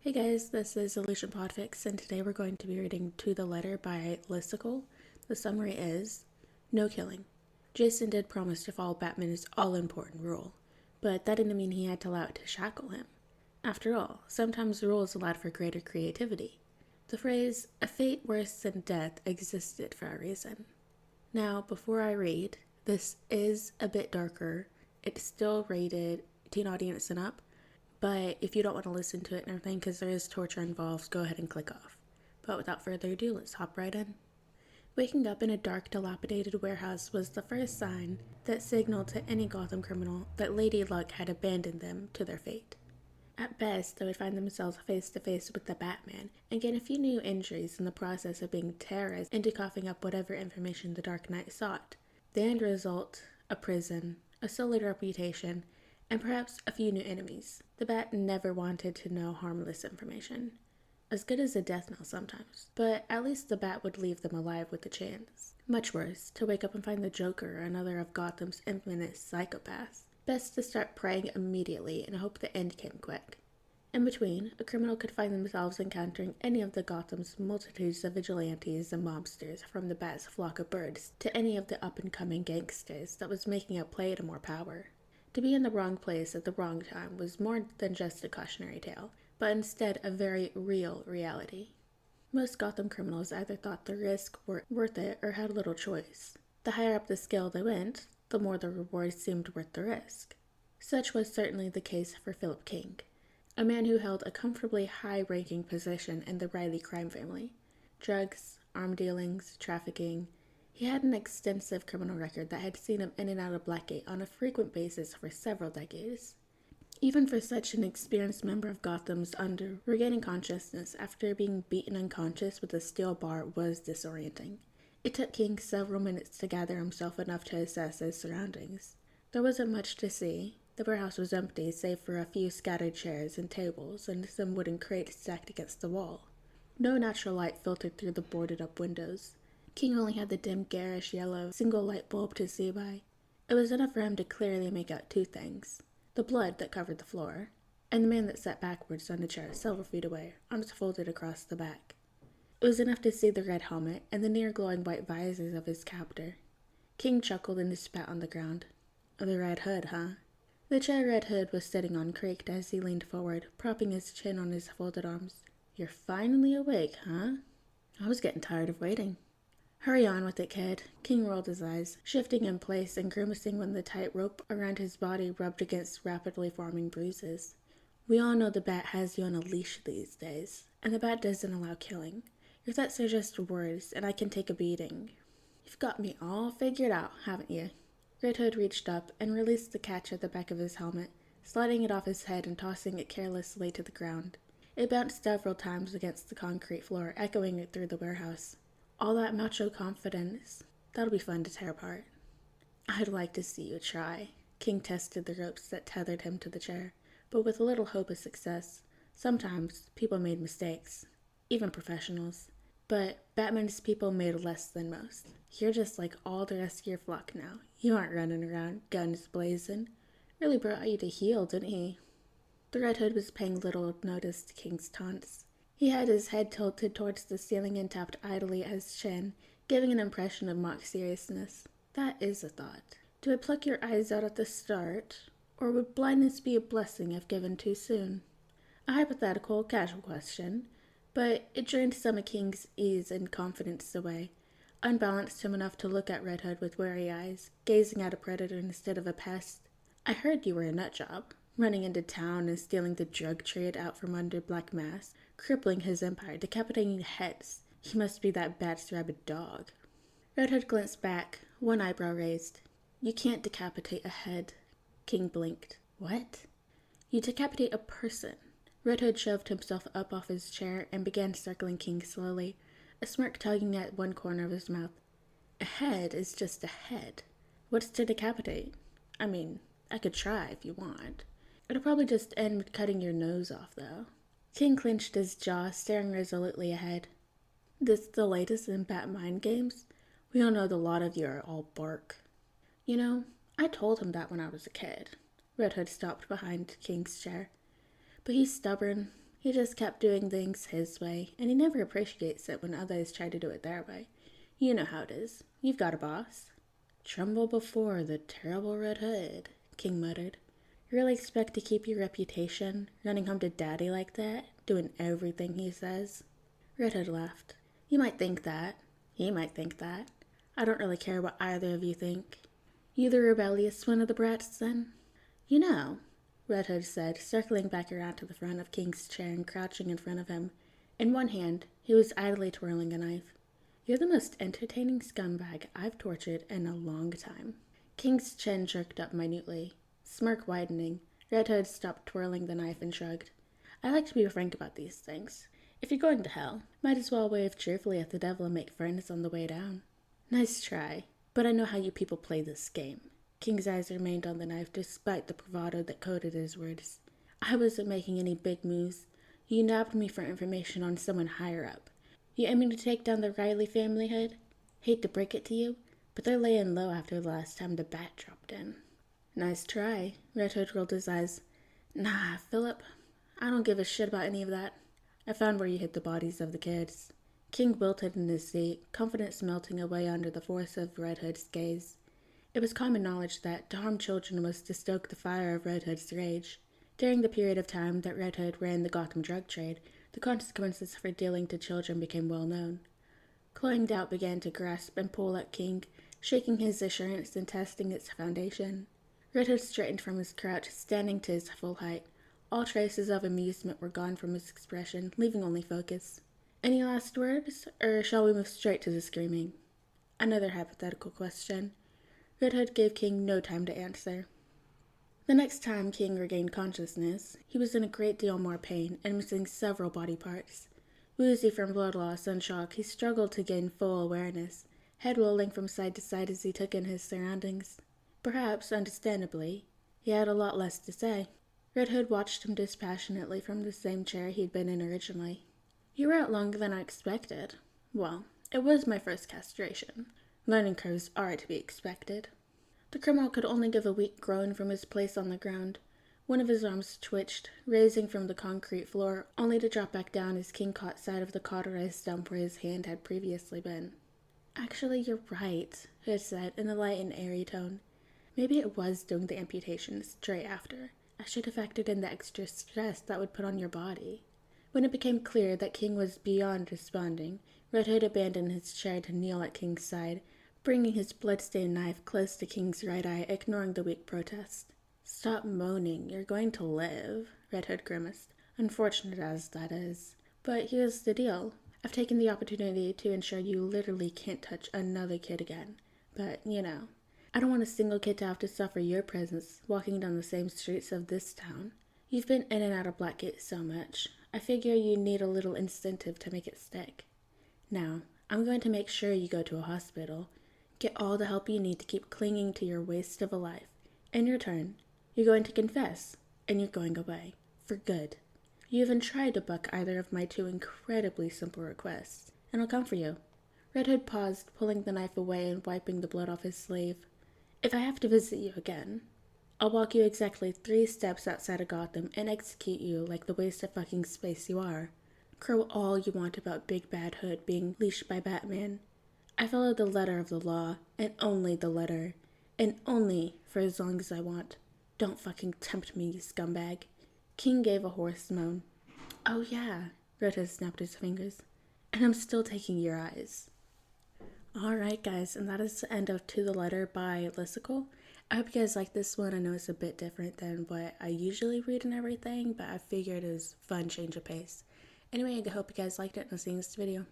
Hey guys, this is Podfic, and today we're going to be reading To the Letter by Listicle. The summary is, no killing. Jason did promise to follow Batman's all-important rule, but that didn't mean he had to allow it to shackle him. After all, sometimes rules allowed for greater creativity. The phrase, a fate worse than death, existed for a reason. Now, before I read, this is a bit darker. It's still rated teen audience and up, but if you don't want to listen to it and everything, because there is torture involved, go ahead and click off. But without further ado, let's hop right in. Waking up in a dark, dilapidated warehouse was the first sign that signaled to any Gotham criminal that Lady Luck had abandoned them to their fate. At best, they would find themselves face to face with the Batman and gain a few new injuries in the process of being terrorized into coughing up whatever information the Dark Knight sought. The end result, a prison, a sullied reputation, and perhaps a few new enemies. The Bat never wanted to know harmless information. As good as a death knell sometimes, but at least the Bat would leave them alive with a chance. Much worse, to wake up and find the Joker or another of Gotham's infamous psychopaths. Best to start praying immediately and hope the end came quick. In between, a criminal could find themselves encountering any of the Gotham's multitudes of vigilantes and mobsters, from the Bat's flock of birds to any of the up-and-coming gangsters that was making a play to more power. To be in the wrong place at the wrong time was more than just a cautionary tale, but instead a very real reality. Most Gotham criminals either thought the risk were worth it or had little choice. The higher up the scale they went, the more the reward seemed worth the risk. Such was certainly the case for Philip King, a man who held a comfortably high-ranking position in the Riley crime family. Drugs, arm dealings, trafficking. He had an extensive criminal record that had seen him in and out of Blackgate on a frequent basis for several decades. Even for such an experienced member of Gotham's Under, regaining consciousness after being beaten unconscious with a steel bar was disorienting. It took King several minutes to gather himself enough to assess his surroundings. There wasn't much to see. The warehouse was empty save for a few scattered chairs and tables and some wooden crates stacked against the wall. No natural light filtered through the boarded-up windows. King only had the dim, garish yellow single light bulb to see by. It was enough for him to clearly make out two things: the blood that covered the floor, and the man that sat backwards on the chair several feet away, arms folded across the back. It was enough to see the red helmet and the near-glowing white visors of his captor. King chuckled and spat on the ground. The Red Hood, huh? The chair Red Hood was sitting on creaked as he leaned forward, propping his chin on his folded arms. You're finally awake, huh? I was getting tired of waiting. Hurry on with it, kid. King rolled his eyes, shifting in place and grimacing when the tight rope around his body rubbed against rapidly forming bruises. We all know the Bat has you on a leash these days, and the Bat doesn't allow killing. Your threats are just words, and I can take a beating. You've got me all figured out, haven't you? Red Hood reached up and released the catch at the back of his helmet, sliding it off his head and tossing it carelessly to the ground. It bounced several times against the concrete floor, echoing it through the warehouse. All that macho confidence. That'll be fun to tear apart. I'd like to see you try. King tested the ropes that tethered him to the chair, but with little hope of success. Sometimes people made mistakes, even professionals. But Batman's people made less than most. You're just like all the rest of your flock now. You aren't running around, guns blazing. Really brought you to heel, didn't he? The Red Hood was paying little notice to King's taunts. He had his head tilted towards the ceiling and tapped idly at his chin, giving an impression of mock seriousness. That is a thought. Do I pluck your eyes out at the start, or would blindness be a blessing if given too soon? A hypothetical, casual question, but it drained some of King's ease and confidence away, unbalanced him enough to look at Red Hood with wary eyes, gazing at a predator instead of a pest. I heard you were a nutjob, running into town and stealing the drug trade out from under Black Mass, crippling his empire, decapitating heads. He must be that Bat's rabid dog. Red Hood glanced back, one eyebrow raised. You can't decapitate a head. King blinked. What? You decapitate a person. Red Hood shoved himself up off his chair and began circling King slowly, a smirk tugging at one corner of his mouth. A head is just a head. What's to decapitate? I mean, I could try if you want. It'll probably just end with cutting your nose off, though. King clenched his jaw, staring resolutely ahead. This the latest in Bat mind games? We all know the lot of you are all bark. You know, I told him that when I was a kid. Red Hood stopped behind King's chair. But he's stubborn, He just kept doing things his way, and he never appreciates it when others try to do it their way. You know how it is. You've got a boss. Tremble before the terrible Red Hood, King muttered. You really expect to keep your reputation, running home to Daddy like that, doing everything he says? Red Hood laughed. You might think that. He might think that. I don't really care what either of you think. You the rebellious one of the brats, then? You know, Red Hood said, circling back around to the front of King's chair and crouching in front of him. In one hand, he was idly twirling a knife. You're the most entertaining scumbag I've tortured in a long time. King's chin jerked up minutely. Smirk widening, Red Hood stopped twirling the knife and shrugged. I like to be frank about these things. If you're going to hell, might as well wave cheerfully at the devil and make friends on the way down. Nice try, but I know how you people play this game. King's eyes remained on the knife despite the bravado that coded his words. I wasn't making any big moves. You nabbed me for information on someone higher up. You aiming to take down the Riley family, Hood? Hate to break it to you, but they're laying low after the last time the bat dropped in. Nice try. Red Hood rolled his eyes. Nah, Philip. I don't give a shit about any of that. I found where you hid the bodies of the kids. King wilted in his seat, confidence melting away under the force of Red Hood's gaze. It was common knowledge that to harm children was to stoke the fire of Red Hood's rage. During the period of time that Red Hood ran the Gotham drug trade, the consequences for dealing to children became well known. Cloying doubt began to grasp and pull at King, shaking his assurance and testing its foundation. Red Hood straightened from his crouch, standing to his full height. All traces of amusement were gone from his expression, leaving only focus. Any last words, or shall we move straight to the screaming? Another hypothetical question. Red Hood gave King no time to answer. The next time King regained consciousness, he was in a great deal more pain and missing several body parts. Woozy from blood loss and shock, he struggled to gain full awareness, head rolling from side to side as he took in his surroundings. Perhaps, understandably, he had a lot less to say. Red Hood watched him dispassionately from the same chair he'd been in originally. You were out longer than I expected. Well, it was my first castration. Learning curves are to be expected. The criminal could only give a weak groan from his place on the ground. One of his arms twitched, raising from the concrete floor, only to drop back down as King caught sight of the cauterized stump where his hand had previously been. Actually, you're right, Hood said in a light and airy tone. Maybe it was doing the amputation straight after. I should have factored in the extra stress that would put on your body. When it became clear that King was beyond responding, Red Hood abandoned his chair to kneel at King's side, bringing his blood-stained knife close to King's right eye, ignoring the weak protest. Stop moaning, you're going to live, Red Hood grimaced, unfortunate as that is. But here's the deal. I've taken the opportunity to ensure you literally can't touch another kid again. But, I don't want a single kid to have to suffer your presence walking down the same streets of this town. You've been in and out of Blackgate so much. I figure you need a little incentive to make it stick. Now, I'm going to make sure you go to a hospital. Get all the help you need to keep clinging to your waste of a life. In your turn, you're going to confess, and you're going away. For good. You haven't tried to buck either of my two incredibly simple requests, and I'll come for you. Red Hood paused, pulling the knife away and wiping the blood off his sleeve. If I have to visit you again, I'll walk you exactly 3 steps outside of Gotham and execute you like the waste of fucking space you are. Crow all you want about Big Bad Hood being leashed by Batman. I follow the letter of the law, and only the letter, and only for as long as I want. Don't fucking tempt me, you scumbag. King gave a hoarse moan. Oh yeah, Red Hood snapped his fingers. And I'm still taking your eyes. Alright guys, and that is the end of To the Letter by Listicle. I hope you guys like this one. I know it's a bit different than what I usually read and everything, but I figured it was a fun change of pace. Anyway, I hope you guys liked it, and I'll see you in this video.